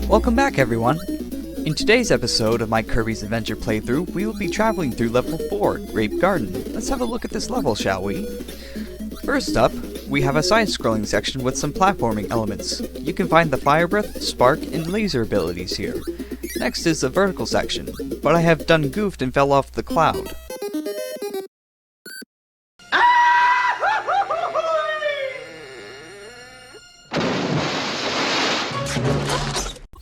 Welcome back, everyone! In today's episode of my Kirby's Adventure playthrough, we will be traveling through Level 4, Grape Garden. Let's have a look at this level, shall we? First up, we have a side-scrolling section with some platforming elements. You can find the Fire Breath, Spark, and Laser abilities here. Next is the vertical section, but I have done goofed and fell off the cloud.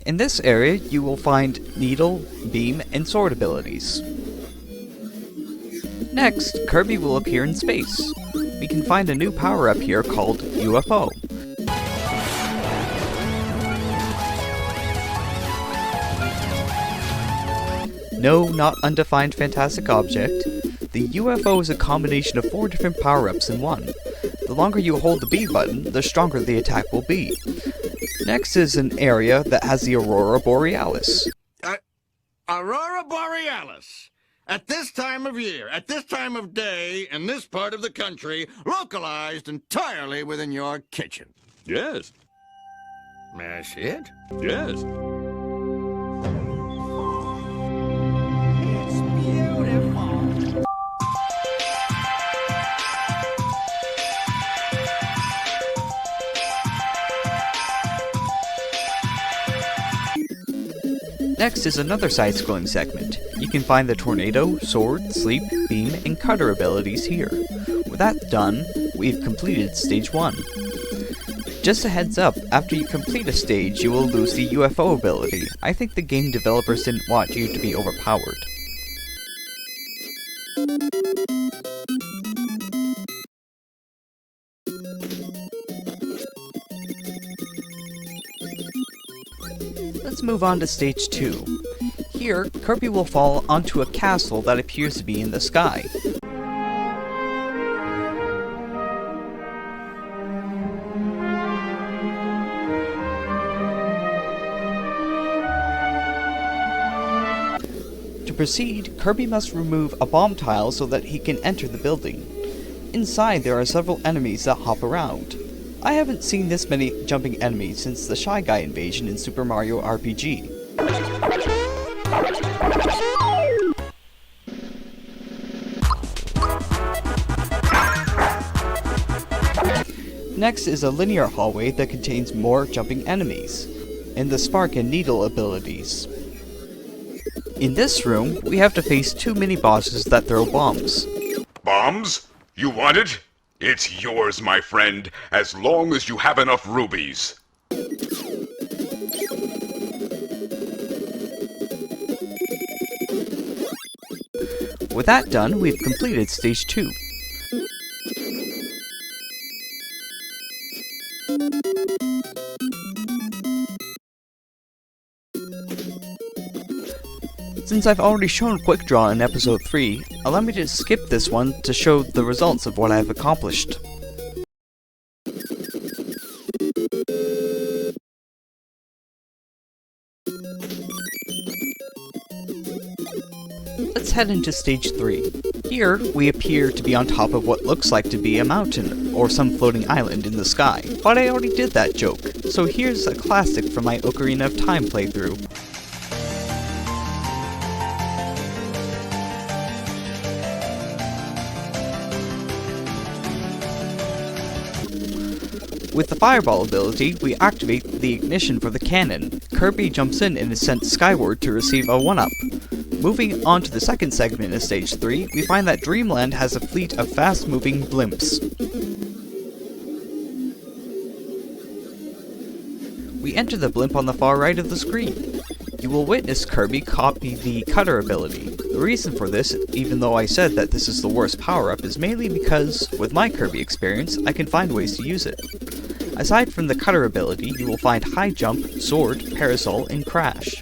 In this area, you will find Needle, Beam, and Sword abilities. Next, Kirby will appear in space. We can find a new power-up here called UFO. No, not Undefined Fantastic Object. The UFO is a combination of 4 different power-ups in one. The longer you hold the B button, the stronger the attack will be. Next is an area that has the Aurora Borealis. Aurora Borealis! At this time of year, at this time of day, in this part of the country, localized entirely within your kitchen. Yes. May I see it? Yes. It's beautiful. Next is another side-scrolling segment. You can find the Tornado, Sword, Sleep, Beam, and Cutter abilities here. With that done, we've completed Stage 1. Just a heads up, after you complete a stage, you will lose the UFO ability. I think the game developers didn't want you to be overpowered. Let's move on to Stage 2. Here, Kirby will fall onto a castle that appears to be in the sky. To proceed, Kirby must remove a bomb tile so that he can enter the building. Inside, there are several enemies that hop around. I haven't seen this many jumping enemies since the Shy Guy invasion in Super Mario RPG. Next is a linear hallway that contains more jumping enemies, and the Spark and Needle abilities. In this room, we have to face 2 mini-bosses that throw bombs. Bombs? You want it? It's yours, my friend, as long as you have enough rubies. With that done, we've completed Stage 2. Since I've already shown Quick Draw in Episode 3, allow me to skip this one to show the results of what I have accomplished. Let's head into Stage 3. Here, we appear to be on top of what looks like to be a mountain, or some floating island in the sky. But I already did that joke, so here's a classic from my Ocarina of Time playthrough. With the Fireball ability, we activate the ignition for the cannon. Kirby jumps in and is sent skyward to receive a 1-up. Moving on to the second segment of Stage 3, we find that Dreamland has a fleet of fast-moving blimps. We enter the blimp on the far right of the screen. You will witness Kirby copy the Cutter ability. The reason for this, even though I said that this is the worst power-up, is mainly because, with my Kirby experience, I can find ways to use it. Aside from the Cutter ability, you will find High Jump, Sword, Parasol, and Crash.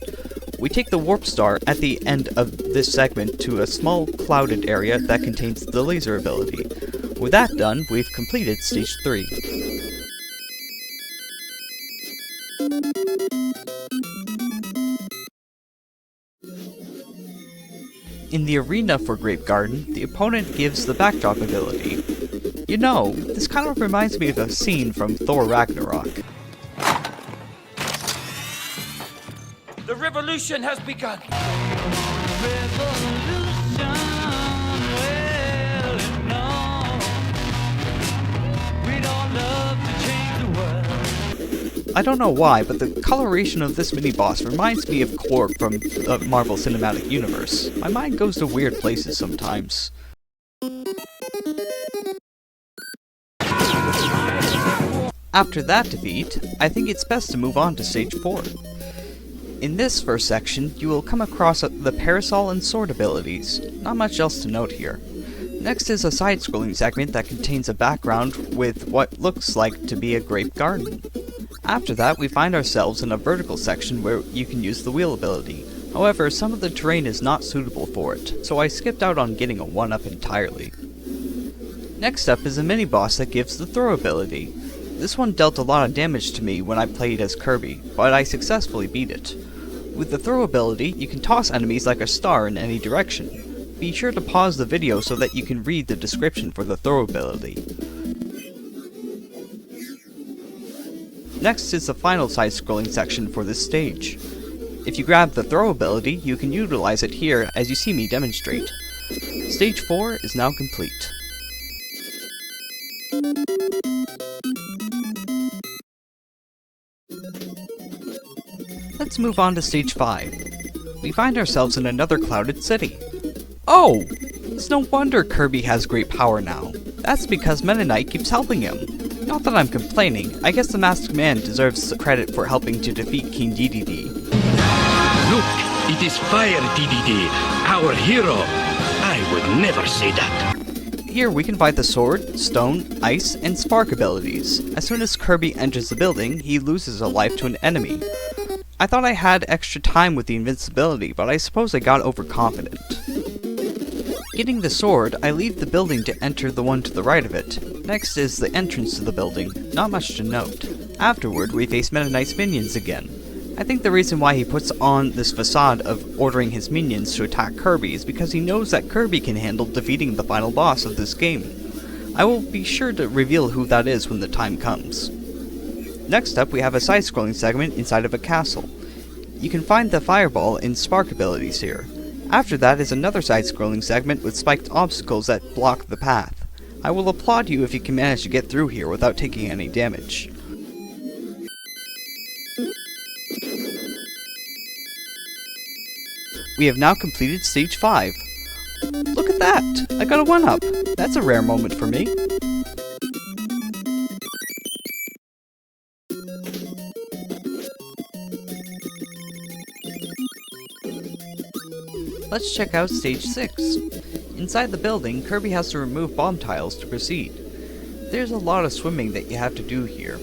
We take the Warp Star at the end of this segment to a small clouded area that contains the Laser ability. With that done, we've completed Stage 3. In the arena for Grape Garden, the opponent gives the Backdrop ability. You know, this kind of reminds me of a scene from Thor Ragnarok. The revolution has begun. I don't know why, but the coloration of this mini-boss reminds me of Quark from the Marvel Cinematic Universe. My mind goes to weird places sometimes. After that defeat, I think it's best to move on to Stage 4. In this first section, you will come across the Parasol and Sword abilities. Not much else to note here. Next is a side-scrolling segment that contains a background with what looks like to be a grape garden. After that, we find ourselves in a vertical section where you can use the wheel ability. However, some of the terrain is not suitable for it, so I skipped out on getting a 1-up entirely. Next up is a mini-boss that gives the throw ability. This one dealt a lot of damage to me when I played as Kirby, but I successfully beat it. With the throw ability, you can toss enemies like a star in any direction. Be sure to pause the video so that you can read the description for the throw ability. Next is the final side-scrolling section for this stage. If you grab the throw ability, you can utilize it here as you see me demonstrate. Stage 4 is now complete. Let's move on to Stage 5. We find ourselves in another clouded city. Oh! It's no wonder Kirby has great power now. That's because Meta Knight keeps helping him. Not that I'm complaining, I guess the Masked Man deserves credit for helping to defeat King Dedede. Look, it is Fire Dedede, our hero. I would never say that. Here we can fight the Sword, Stone, Ice, and Spark abilities. As soon as Kirby enters the building, he loses a life to an enemy. I thought I had extra time with the invincibility, but I suppose I got overconfident. Getting the sword, I leave the building to enter the one to the right of it. Next is the entrance to the building. Not much to note. Afterward, we face Meta Knight's minions again. I think the reason why he puts on this facade of ordering his minions to attack Kirby is because he knows that Kirby can handle defeating the final boss of this game. I will be sure to reveal who that is when the time comes. Next up, we have a side-scrolling segment inside of a castle. You can find the Fireball and Spark abilities here. After that is another side-scrolling segment with spiked obstacles that block the path. I will applaud you if you can manage to get through here without taking any damage. We have now completed Stage 5. Look at that! I got a 1-up! That's a rare moment for me. Let's check out Stage 6. Inside the building, Kirby has to remove bomb tiles to proceed. There's a lot of swimming that you have to do here.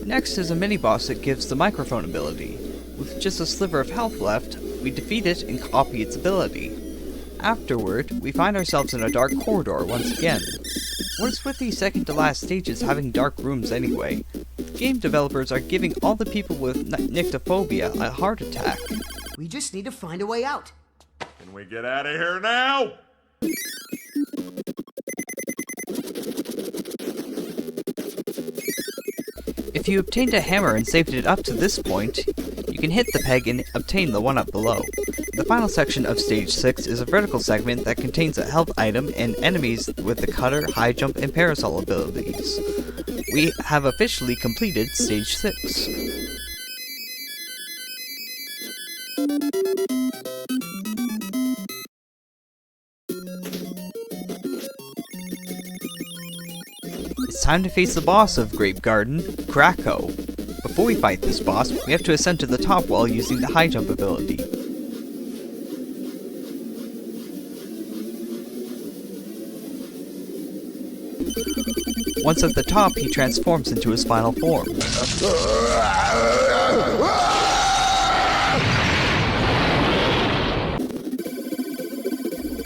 Next is a mini-boss that gives the microphone ability. With just a sliver of health left, we defeat it and copy its ability. Afterward, we find ourselves in a dark corridor once again. What is with these second to last stages having dark rooms anyway? Game developers are giving all the people with nyctophobia a heart attack. We just need to find a way out. Can we get out of here now? If you obtained a hammer and saved it up to this point, you can hit the peg and obtain the 1-up below. The final section of Stage 6 is a vertical segment that contains a health item and enemies with the Cutter, High Jump, and Parasol abilities. We have officially completed Stage 6. It's time to face the boss of Grape Garden, Kracko. Before we fight this boss, we have to ascend to the top wall using the high jump ability. Once at the top, he transforms into his final form.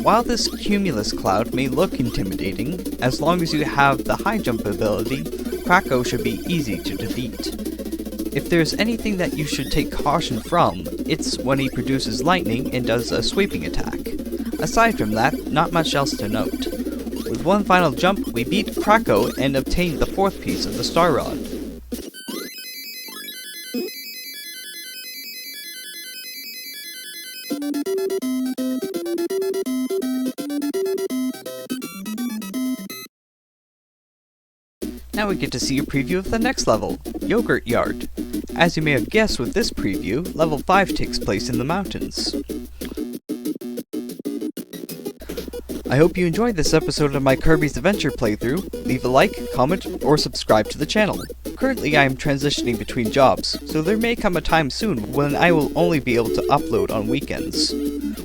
While this cumulus cloud may look intimidating, as long as you have the high jump ability, Kracko should be easy to defeat. If there's anything that you should take caution from, it's when he produces lightning and does a sweeping attack. Aside from that, not much else to note. With one final jump, we beat Kracko and obtain the 4th piece of the Star Rod. Now we get to see a preview of the next level, Yogurt Yard. As you may have guessed with this preview, level 5 takes place in the mountains. I hope you enjoyed this episode of my Kirby's Adventure playthrough. Leave a like, comment, or subscribe to the channel. Currently I am transitioning between jobs, so there may come a time soon when I will only be able to upload on weekends.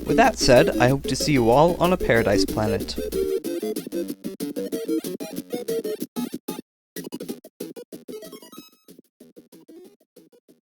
With that said, I hope to see you all on a paradise planet.